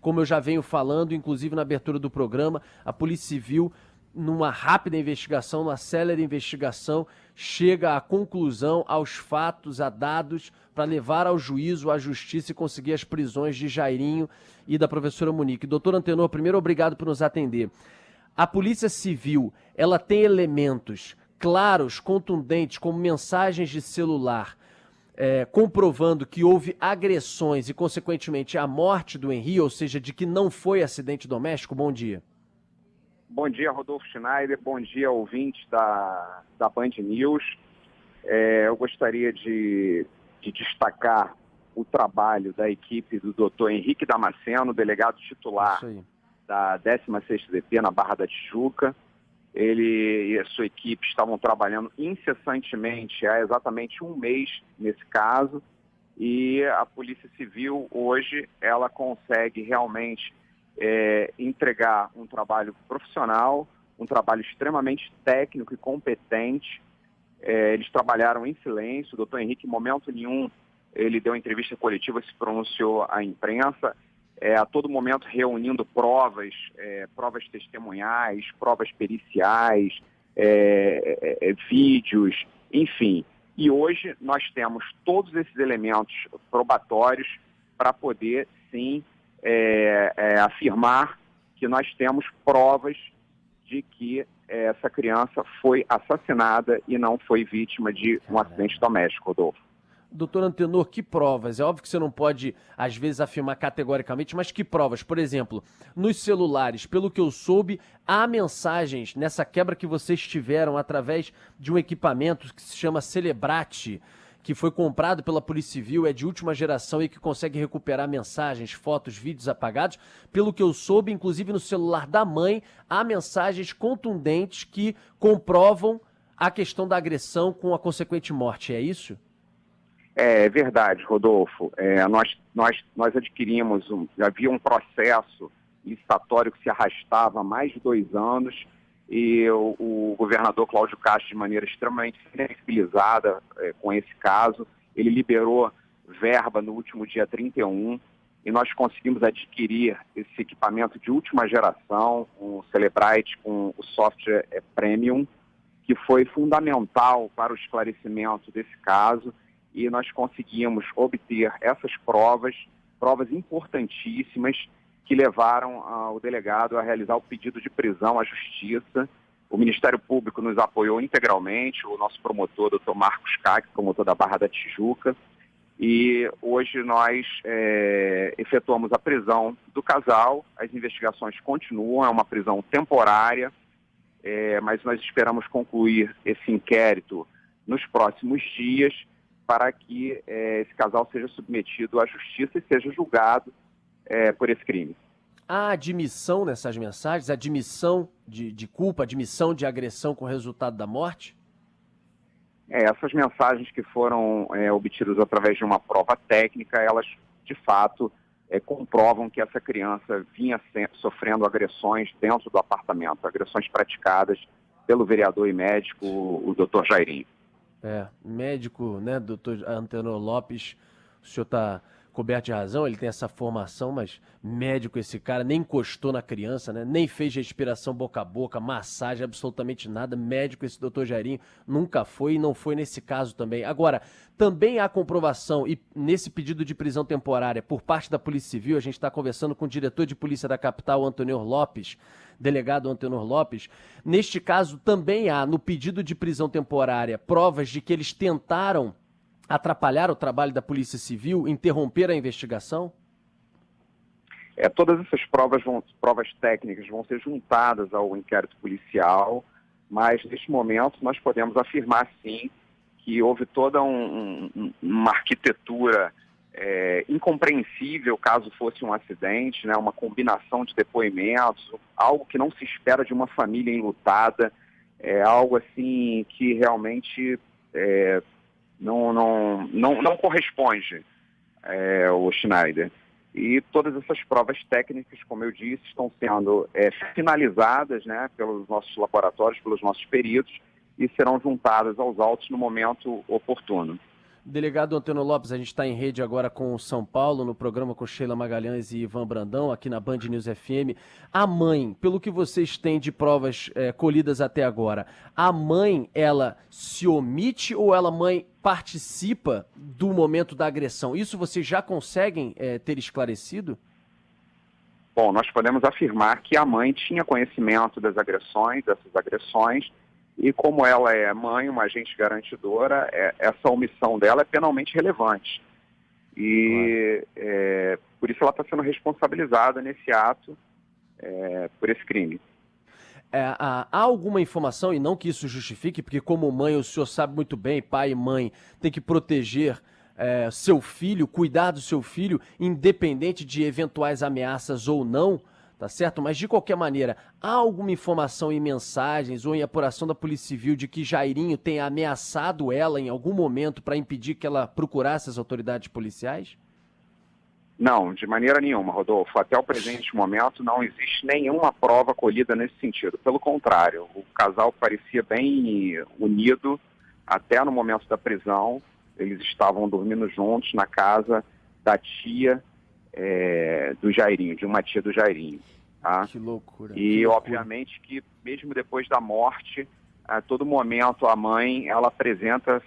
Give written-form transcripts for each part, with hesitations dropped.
como eu já venho falando, inclusive na abertura do programa, a Polícia Civil, numa rápida investigação, numa célere investigação, chega à conclusão, aos fatos, a dados, para levar ao juízo, à justiça e conseguir as prisões de Jairinho e da professora Monique. Doutor Antenor, primeiro, obrigado por nos atender. A Polícia Civil, ela tem elementos claros, contundentes, como mensagens de celular, comprovando que houve agressões e, consequentemente, a morte do Henri, ou seja, de que não foi acidente doméstico? Bom dia. Bom dia, Rodolfo Schneider. Bom dia, ouvintes da Band News. Eu gostaria de destacar o trabalho da equipe do Dr. Henrique Damasceno, delegado titular da 16ª DP na Barra da Tijuca. Ele e a sua equipe estavam trabalhando incessantemente há exatamente um mês nesse caso, e a Polícia Civil hoje ela consegue realmente entregar um trabalho profissional, um trabalho extremamente técnico e competente. Eles trabalharam em silêncio. O doutor Henrique, em momento nenhum, ele deu entrevista coletiva, se pronunciou à imprensa, a todo momento reunindo provas, provas testemunhais, provas periciais, vídeos, enfim. E hoje nós temos todos esses elementos probatórios para poder, sim, afirmar que nós temos provas de que essa criança foi assassinada e não foi vítima de um acidente doméstico, Rodolfo. Doutor Antenor, que provas? É óbvio que você não pode, às vezes, afirmar categoricamente, mas que provas? Por exemplo, nos celulares, pelo que eu soube, há mensagens nessa quebra que vocês tiveram através de um equipamento que se chama Celebrate, que foi comprado pela Polícia Civil, é de última geração e que consegue recuperar mensagens, fotos, vídeos apagados. Pelo que eu soube, inclusive no celular da mãe, há mensagens contundentes que comprovam a questão da agressão com a consequente morte. É isso? É verdade, Rodolfo. Nós adquirimos, havia um processo licitatório que se arrastava há mais de 2 anos, e o governador Cláudio Castro, de maneira extremamente sensibilizada com esse caso, ele liberou verba no último dia 31, e nós conseguimos adquirir esse equipamento de última geração, um Celebrite com o software Premium, que foi fundamental para o esclarecimento desse caso, e nós conseguimos obter essas provas importantíssimas, que levaram o delegado a realizar o pedido de prisão à Justiça. O Ministério Público nos apoiou integralmente, o nosso promotor, Dr. Marcos Cac, promotor da Barra da Tijuca, e hoje nós efetuamos a prisão do casal. As investigações continuam, é uma prisão temporária, mas nós esperamos concluir esse inquérito nos próximos dias, para que esse casal seja submetido à Justiça e seja julgado por esse crime. Há admissão nessas mensagens? Admissão de culpa, admissão de agressão com resultado da morte? Essas mensagens que foram obtidas através de uma prova técnica, elas, de fato, comprovam que essa criança vinha sofrendo agressões dentro do apartamento, agressões praticadas pelo vereador e médico, o Dr. Jairinho. Médico, né, doutor Antenor Lopes, o senhor está coberto de razão, ele tem essa formação, mas médico esse cara, nem encostou na criança, né, nem fez respiração boca a boca, massagem, absolutamente nada. Médico esse doutor Jairinho nunca foi e não foi nesse caso também. Agora, também há comprovação, e nesse pedido de prisão temporária por parte da Polícia Civil, a gente está conversando com o diretor de polícia da capital, Antenor Lopes, delegado Antenor Lopes. Neste caso, também há, no pedido de prisão temporária, provas de que eles tentaram atrapalhar o trabalho da Polícia Civil, interromper a investigação? Todas essas provas técnicas vão ser juntadas ao inquérito policial, mas neste momento nós podemos afirmar, sim, que houve toda uma arquitetura incompreensível caso fosse um acidente, né, uma combinação de depoimentos, algo que não se espera de uma família enlutada, algo assim que realmente não corresponde ao Schneider. E todas essas provas técnicas, como eu disse, estão sendo finalizadas, né, pelos nossos laboratórios, pelos nossos peritos, e serão juntadas aos autos no momento oportuno. Delegado Antônio Lopes, a gente está em rede agora com o São Paulo, no programa com Sheila Magalhães e Ivan Brandão, aqui na Band News FM. A mãe, pelo que vocês têm de provas colhidas até agora, a mãe, ela se omite ou ela, mãe, participa do momento da agressão? Isso vocês já conseguem ter esclarecido? Bom, nós podemos afirmar que a mãe tinha conhecimento dessas agressões, e como ela é mãe, uma agente garantidora, essa omissão dela é penalmente relevante. E por isso ela está sendo responsabilizada nesse ato, por esse crime. Há alguma informação, e não que isso justifique, porque como mãe o senhor sabe muito bem, pai e mãe tem que proteger seu filho, cuidar do seu filho, independente de eventuais ameaças ou não, tá certo? Mas de qualquer maneira, há alguma informação em mensagens ou em apuração da Polícia Civil de que Jairinho tenha ameaçado ela em algum momento para impedir que ela procurasse as autoridades policiais? Não, de maneira nenhuma, Rodolfo. Até o presente momento não existe nenhuma prova colhida nesse sentido. Pelo contrário, o casal parecia bem unido até no momento da prisão. Eles estavam dormindo juntos na casa da tia do Jairinho, de uma tia do Jairinho. Tá? Que loucura. E, que loucura. obviamente, que mesmo depois da morte, a todo momento a mãe ela apresenta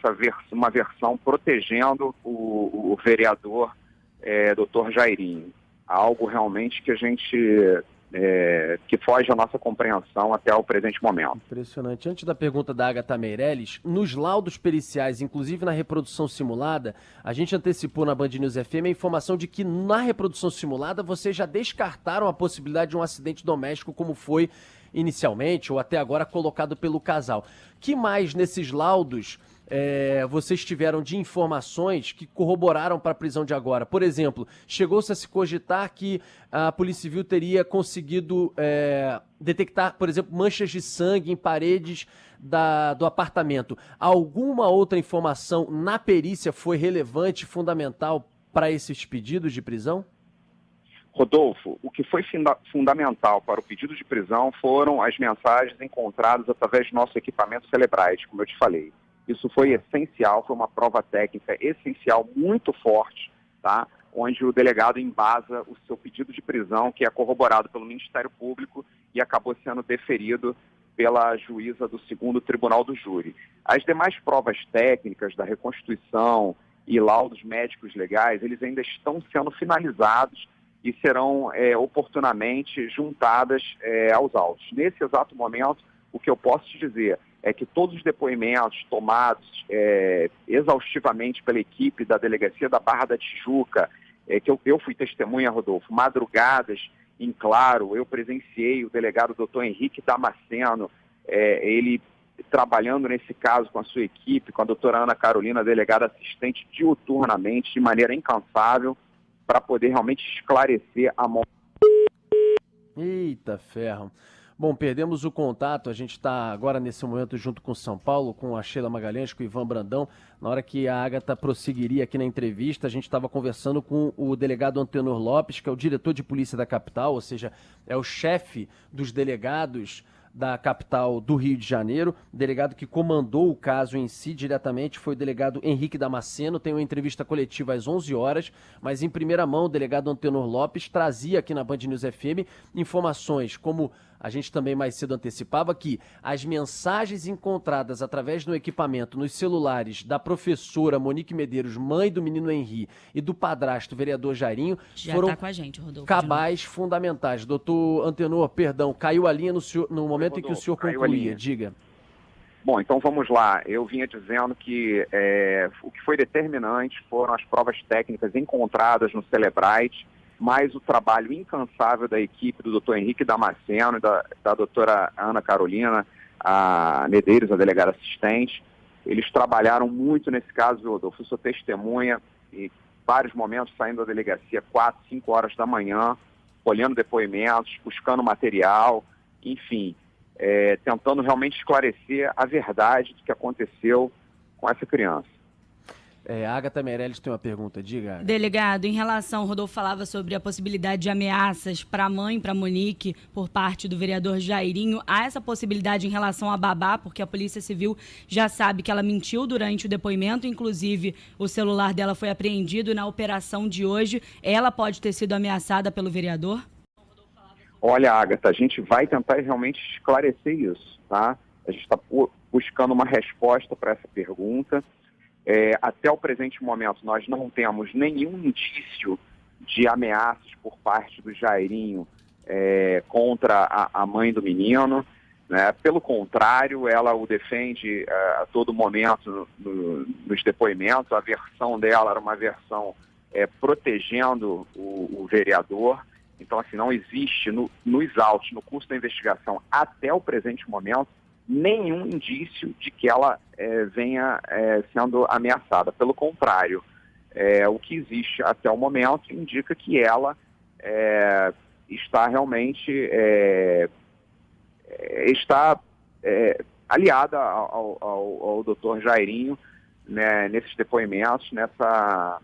uma versão protegendo o vereador Dr. Jairinho. Algo realmente que a gente que foge à nossa compreensão até o presente momento. Impressionante. Antes da pergunta da Agatha Meirelles, nos laudos periciais, inclusive na reprodução simulada, a gente antecipou na Band News FM a informação de que na reprodução simulada vocês já descartaram a possibilidade de um acidente doméstico como foi inicialmente ou até agora colocado pelo casal. Que mais nesses laudos vocês tiveram de informações que corroboraram para a prisão de agora? Por exemplo, chegou-se a se cogitar que a Polícia Civil teria conseguido detectar, por exemplo, manchas de sangue em paredes do apartamento. Alguma outra informação na perícia foi relevante, fundamental para esses pedidos de prisão? Rodolfo, o que foi fundamental para o pedido de prisão foram as mensagens encontradas através do nosso equipamento Celebrite, como eu te falei. Isso foi essencial, foi uma prova técnica essencial, muito forte, tá? Onde o delegado embasa o seu pedido de prisão, que é corroborado pelo Ministério Público e acabou sendo deferido pela juíza do 2º Tribunal do Júri. As demais provas técnicas da reconstituição e laudos médicos legais, eles ainda estão sendo finalizados e serão oportunamente juntadas aos autos. Nesse exato momento, o que eu posso te dizer é que todos os depoimentos tomados exaustivamente pela equipe da Delegacia da Barra da Tijuca, que eu fui testemunha, Rodolfo, madrugadas em claro, eu presenciei o delegado Dr. Henrique Damasceno, ele trabalhando nesse caso com a sua equipe, com a doutora Ana Carolina, delegada assistente, diuturnamente, de maneira incansável, para poder realmente esclarecer a morte. Eita ferro. Bom, perdemos o contato, a gente está agora nesse momento junto com São Paulo, com a Sheila Magalhães, com o Ivan Brandão. Na hora que a Agatha prosseguiria aqui na entrevista, a gente estava conversando com o delegado Antenor Lopes, que é o diretor de polícia da capital, ou seja, é o chefe dos delegados da capital do Rio de Janeiro. O delegado que comandou o caso em si diretamente foi o delegado Henrique Damasceno. Tem uma entrevista coletiva às 11 horas, mas em primeira mão o delegado Antenor Lopes trazia aqui na Band News FM informações como a gente também mais cedo antecipava, que as mensagens encontradas através do equipamento nos celulares da professora Monique Medeiros, mãe do menino Henri, e do padrasto vereador Jairinho, já foram tá com a gente, Rodolfo, cabais fundamentais. Doutor Antenor, perdão, caiu a linha no momento em que o senhor concluía. Diga. Bom, então vamos lá. Eu vinha dizendo que o que foi determinante foram as provas técnicas encontradas no Celebrite, mais o trabalho incansável da equipe do doutor Henrique Damasceno e da doutora Ana Carolina, a Medeiros, a delegada assistente. Eles trabalharam muito nesse caso, Rodolfo. Eu sou testemunha e vários momentos saindo da delegacia 4, 5 horas da manhã, olhando depoimentos, buscando material, enfim, tentando realmente esclarecer a verdade do que aconteceu com essa criança. A Agatha Meirelles tem uma pergunta, diga, Agatha. Delegado, em relação, o Rodolfo falava sobre a possibilidade de ameaças para a mãe, para a Monique, por parte do vereador Jairinho. Há essa possibilidade em relação a Babá, porque a Polícia Civil já sabe que ela mentiu durante o depoimento, inclusive o celular dela foi apreendido na operação de hoje. Ela pode ter sido ameaçada pelo vereador? Olha, Agatha, a gente vai tentar realmente esclarecer isso, tá? A gente está buscando uma resposta para essa pergunta. Até o presente momento, nós não temos nenhum indício de ameaças por parte do Jairinho contra a mãe do menino, né? Pelo contrário, ela o defende a todo momento nos depoimentos. A versão dela era uma versão protegendo o vereador. Então, assim, não existe nos autos, no curso da investigação, até o presente momento, nenhum indício de que ela venha sendo ameaçada. Pelo contrário, o que existe até o momento indica que ela está realmente aliada ao doutor Jairinho, né, nesses depoimentos, nessa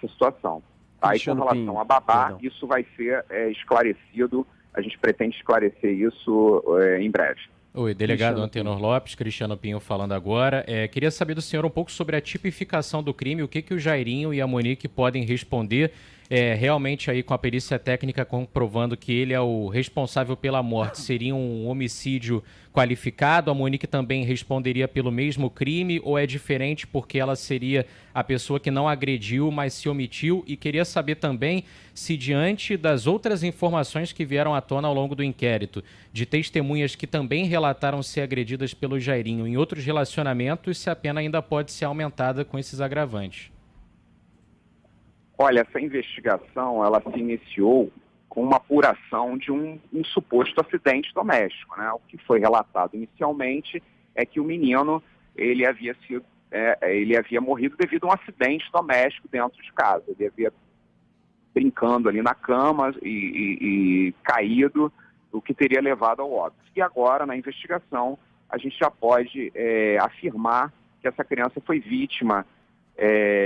situação. Tá? E com relação a Babá, isso vai ser esclarecido, a gente pretende esclarecer isso em breve. Oi, delegado Antenor Lopes, Cristiano Pinho falando agora. Queria saber do senhor um pouco sobre a tipificação do crime, o que o Jairinho e a Monique podem responder, realmente aí com a perícia técnica comprovando que ele é o responsável pela morte. Seria um homicídio qualificado? A Monique também responderia pelo mesmo crime ou é diferente porque ela seria a pessoa que não agrediu, mas se omitiu? E queria saber também se, diante das outras informações que vieram à tona ao longo do inquérito, de testemunhas que também relataram ser agredidas pelo Jairinho em outros relacionamentos, se a pena ainda pode ser aumentada com esses agravantes. Olha, essa investigação, ela se iniciou com uma apuração de um suposto acidente doméstico, né? O que foi relatado inicialmente é que o menino, ele havia morrido devido a um acidente doméstico dentro de casa. Ele havia brincando ali na cama e caído, o que teria levado ao óbito. E agora, na investigação, a gente já pode afirmar que essa criança foi vítima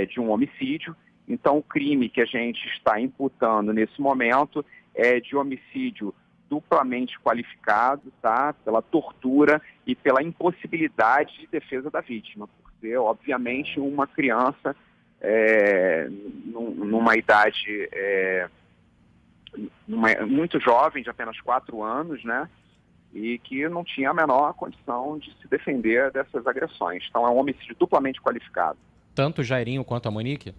de um homicídio. Então, o crime que a gente está imputando nesse momento é de homicídio duplamente qualificado, tá? Pela tortura e pela impossibilidade de defesa da vítima, por ser, obviamente, uma criança numa idade muito jovem, de apenas 4 anos, né? E que não tinha a menor condição de se defender dessas agressões. Então, é um homicídio duplamente qualificado. Tanto o Jairinho quanto a Monique?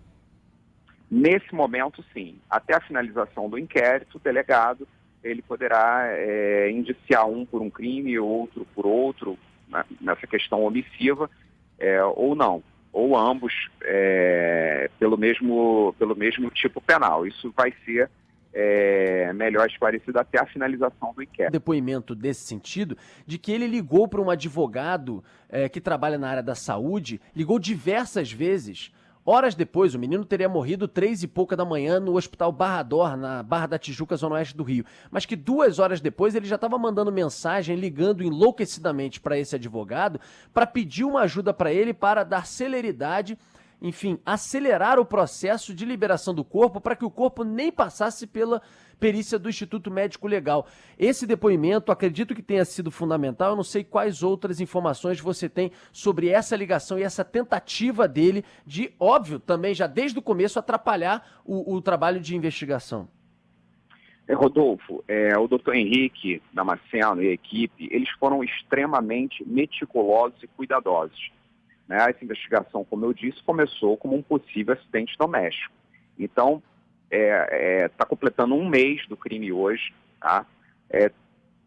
Nesse momento, sim. Até a finalização do inquérito, o delegado ele poderá indiciar um por um crime, outro por outro, né, nessa questão omissiva, ou não. Ou ambos pelo mesmo tipo penal. Isso vai ser melhor esclarecido até a finalização do inquérito. Depoimento desse sentido, de que ele ligou para um advogado que trabalha na área da saúde, ligou diversas vezes. Horas depois, o menino teria morrido 3 e pouca da manhã no Hospital Barra d'Or, na Barra da Tijuca, zona oeste do Rio. Mas que 2 horas depois ele já estava mandando mensagem, ligando enlouquecidamente para esse advogado, para pedir uma ajuda para ele, para dar celeridade, enfim, acelerar o processo de liberação do corpo, para que o corpo nem passasse pela perícia do Instituto Médico Legal. Esse depoimento, acredito que tenha sido fundamental. Eu não sei quais outras informações você tem sobre essa ligação e essa tentativa dele de, óbvio, também já desde o começo atrapalhar o trabalho de investigação. Rodolfo, o doutor Henrique Damasceno e a equipe, eles foram extremamente meticulosos e cuidadosos. Né? Essa investigação, como eu disse, começou como um possível acidente doméstico. Então, está completando 1 mês do crime hoje, tá?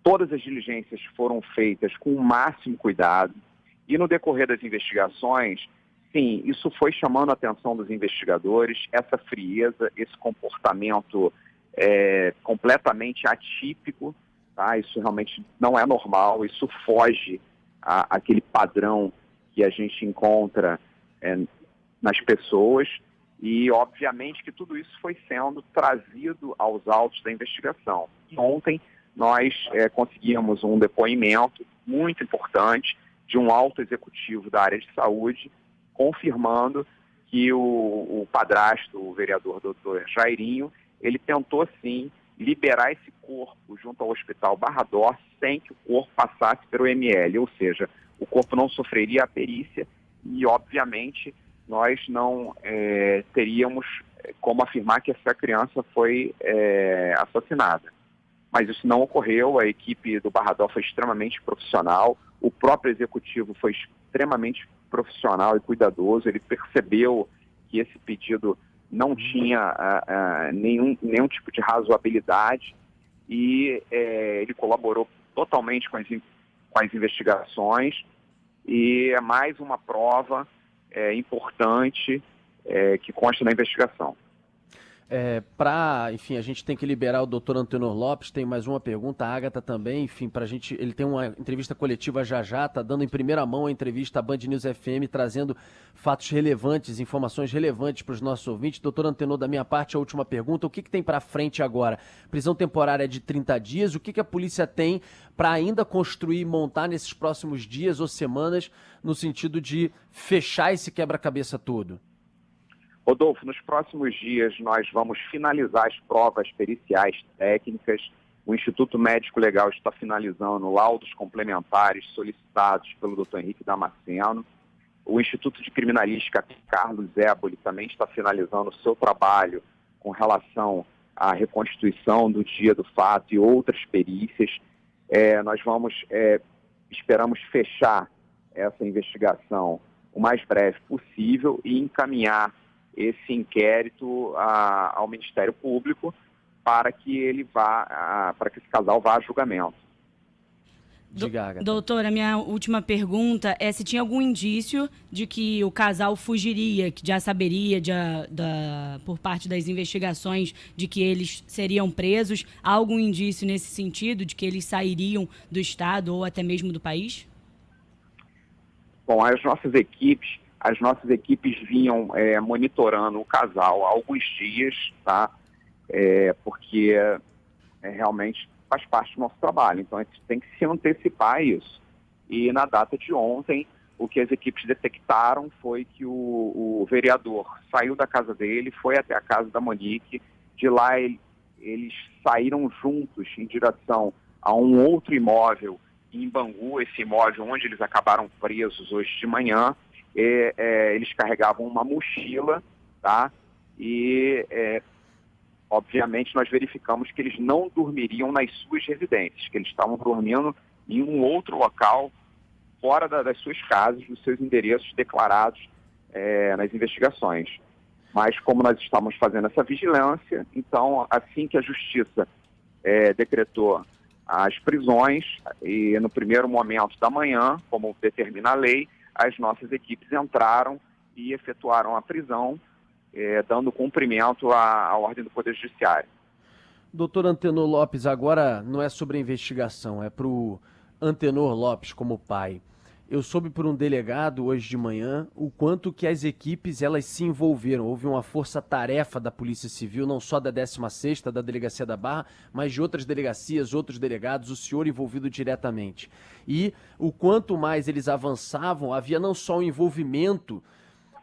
Todas as diligências foram feitas com o máximo cuidado e no decorrer das investigações, sim, isso foi chamando a atenção dos investigadores, essa frieza, esse comportamento completamente atípico, tá? Isso realmente não é normal, isso foge àquele padrão que a gente encontra nas pessoas. E, obviamente, que tudo isso foi sendo trazido aos autos da investigação. E ontem, nós conseguimos um depoimento muito importante de um alto executivo da área de saúde, confirmando que o padrasto, o vereador doutor Jairinho, ele tentou sim liberar esse corpo junto ao Hospital Barra d'Or sem que o corpo passasse pelo ML, ou seja, o corpo não sofreria a perícia e, obviamente, nós não teríamos como afirmar que essa criança foi assassinada. Mas isso não ocorreu, a equipe do Barra d'Or foi extremamente profissional, o próprio executivo foi extremamente profissional e cuidadoso, ele percebeu que esse pedido não tinha nenhum tipo de razoabilidade e ele colaborou totalmente com as investigações e é mais uma prova importante que consta na investigação. Enfim, a gente tem que liberar o doutor Antenor Lopes, tem mais uma pergunta, a Agatha também, enfim, pra gente, ele tem uma entrevista coletiva já, tá dando em primeira mão a entrevista à Band News FM, trazendo fatos relevantes, informações relevantes para os nossos ouvintes. Doutor Antenor, da minha parte, a última pergunta, o que tem para frente agora? Prisão temporária de 30 dias, o que a polícia tem para ainda construir e montar nesses próximos dias ou semanas, no sentido de fechar esse quebra-cabeça todo? Rodolfo, nos próximos dias nós vamos finalizar as provas periciais técnicas. O Instituto Médico Legal está finalizando laudos complementares solicitados pelo Dr. Henrique Damasceno. O Instituto de Criminalística Carlos Éboli também está finalizando o seu trabalho com relação à reconstituição do dia do fato e outras perícias. Esperamos fechar essa investigação o mais breve possível e encaminhar esse inquérito ao Ministério Público para que esse casal vá a julgamento. Doutora, minha última pergunta é se tinha algum indício de que o casal fugiria, que já saberia por parte das investigações de que eles seriam presos. Há algum indício nesse sentido, de que eles sairiam do estado ou até mesmo do país? Bom, as nossas equipes vinham monitorando o casal há alguns dias, tá? Porque realmente faz parte do nosso trabalho. Então, a gente tem que se antecipar a isso. E na data de ontem, o que as equipes detectaram foi que o vereador saiu da casa dele, foi até a casa da Monique. De lá, eles saíram juntos em direção a um outro imóvel em Bangu, esse imóvel onde eles acabaram presos hoje de manhã. Eles carregavam uma mochila, tá? E, obviamente, nós verificamos que eles não dormiriam nas suas residências, que eles estavam dormindo em um outro local, fora das suas casas, dos seus endereços declarados nas investigações. Mas, como nós estamos fazendo essa vigilância, então, assim que a Justiça decretou as prisões, e no primeiro momento da manhã, como determina a lei, as nossas equipes entraram e efetuaram a prisão, dando cumprimento à ordem do Poder Judiciário. Doutor Antenor Lopes, agora não é sobre a investigação, é para o Antenor Lopes como pai. Eu soube por um delegado hoje de manhã o quanto que as equipes elas se envolveram. Houve uma força-tarefa da Polícia Civil, não só da 16ª, da Delegacia da Barra, mas de outras delegacias, outros delegados, o senhor envolvido diretamente. E o quanto mais eles avançavam, havia não só um envolvimento,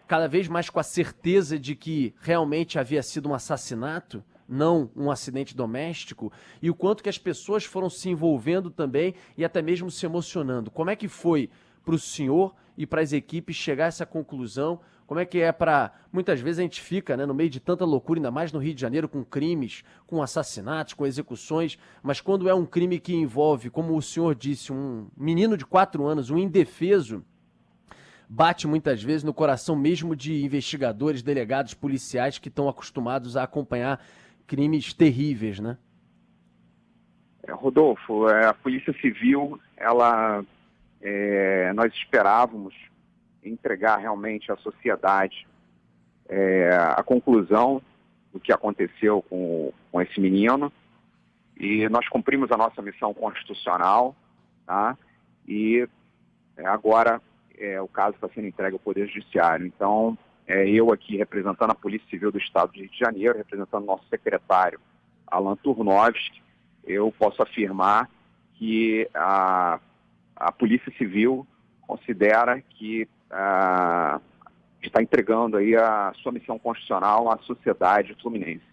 cada vez mais com a certeza de que realmente havia sido um assassinato, não um acidente doméstico, e o quanto que as pessoas foram se envolvendo também e até mesmo se emocionando. Como é que foi para o senhor e para as equipes chegar a essa conclusão? Como é que é para... Muitas vezes a gente fica, né, no meio de tanta loucura, ainda mais no Rio de Janeiro, com crimes, com assassinatos, com execuções, mas quando é um crime que envolve, como o senhor disse, um menino de 4 anos, um indefeso, bate muitas vezes no coração mesmo de investigadores, delegados, policiais que estão acostumados a acompanhar crimes terríveis, né? Rodolfo, a Polícia Civil, nós esperávamos entregar realmente à sociedade a conclusão do que aconteceu com esse menino, e nós cumprimos a nossa missão constitucional, tá? E agora o caso está sendo entregue ao Poder Judiciário. Então, eu aqui representando a Polícia Civil do Estado do Rio de Janeiro, representando o nosso secretário Alan Turnovski, eu posso afirmar que a Polícia Civil considera que está entregando aí a sua missão constitucional à sociedade fluminense.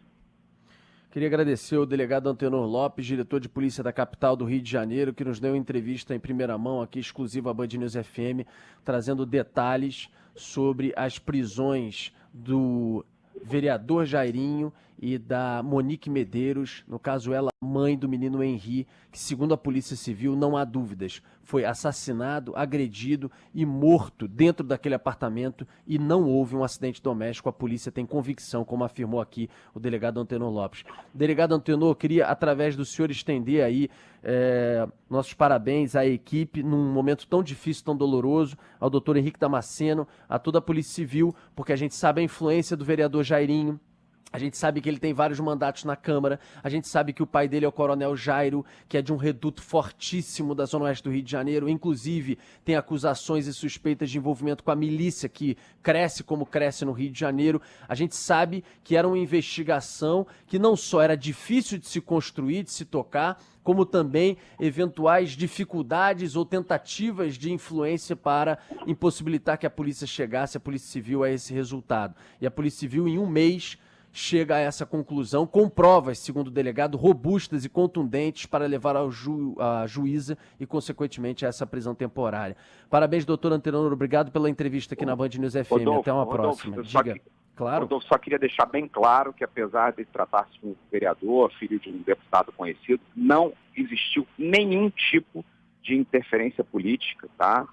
Queria agradecer ao delegado Antenor Lopes, diretor de polícia da capital do Rio de Janeiro, que nos deu uma entrevista em primeira mão aqui, exclusiva à Band News FM, trazendo detalhes sobre as prisões do vereador Jairinho e da Monique Medeiros, no caso ela, mãe do menino Henri, que segundo a Polícia Civil, não há dúvidas, foi assassinado, agredido e morto dentro daquele apartamento e não houve um acidente doméstico. A polícia tem convicção, como afirmou aqui o delegado Antenor Lopes. Delegado Antenor, queria, através do senhor, estender aí nossos parabéns à equipe num momento tão difícil, tão doloroso, ao doutor Henrique Damasceno, a toda a Polícia Civil, porque a gente sabe a influência do vereador Jairinho. A gente sabe que ele tem vários mandatos na Câmara, a gente sabe que o pai dele é o Coronel Jairo, que é de um reduto fortíssimo da Zona Oeste do Rio de Janeiro, inclusive tem acusações e suspeitas de envolvimento com a milícia que cresce como cresce no Rio de Janeiro. A gente sabe que era uma investigação que não só era difícil de se construir, de se tocar, como também eventuais dificuldades ou tentativas de influência para impossibilitar que a polícia chegasse, a Polícia Civil, a esse resultado. E a Polícia Civil, em um mês, chega a essa conclusão, com provas, segundo o delegado, robustas e contundentes para levar à juíza e, consequentemente, a essa prisão temporária. Parabéns, doutor Antenor, obrigado pela entrevista aqui na Band News FM. Rodolfo, até uma próxima. Diga. Claro. Rodolfo, só queria deixar bem claro que, apesar de tratar-se de um vereador, filho de um deputado conhecido, não existiu nenhum tipo de interferência política, tá?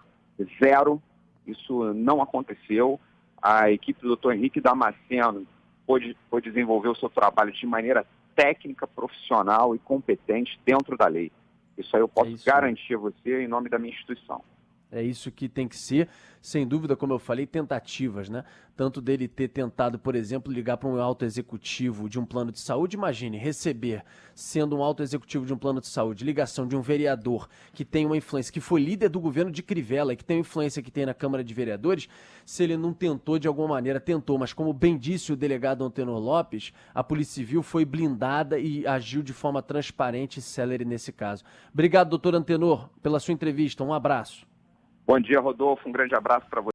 Zero. Isso não aconteceu. A equipe do doutor Henrique Damasceno pôde desenvolver o seu trabalho de maneira técnica, profissional e competente dentro da lei. Isso aí eu posso garantir a você em nome da minha instituição. É isso que tem que ser, sem dúvida, como eu falei, tentativas, né? Tanto dele ter tentado, por exemplo, ligar para um alto executivo de um plano de saúde, imagine, receber, sendo um alto executivo de um plano de saúde, ligação de um vereador que tem uma influência, que foi líder do governo de Crivella e que tem a influência que tem na Câmara de Vereadores, se ele não tentou de alguma maneira, tentou, mas como bem disse o delegado Antenor Lopes, a Polícia Civil foi blindada e agiu de forma transparente e célere nesse caso. Obrigado, doutor Antenor, pela sua entrevista, um abraço. Bom dia, Rodolfo. Um grande abraço para você.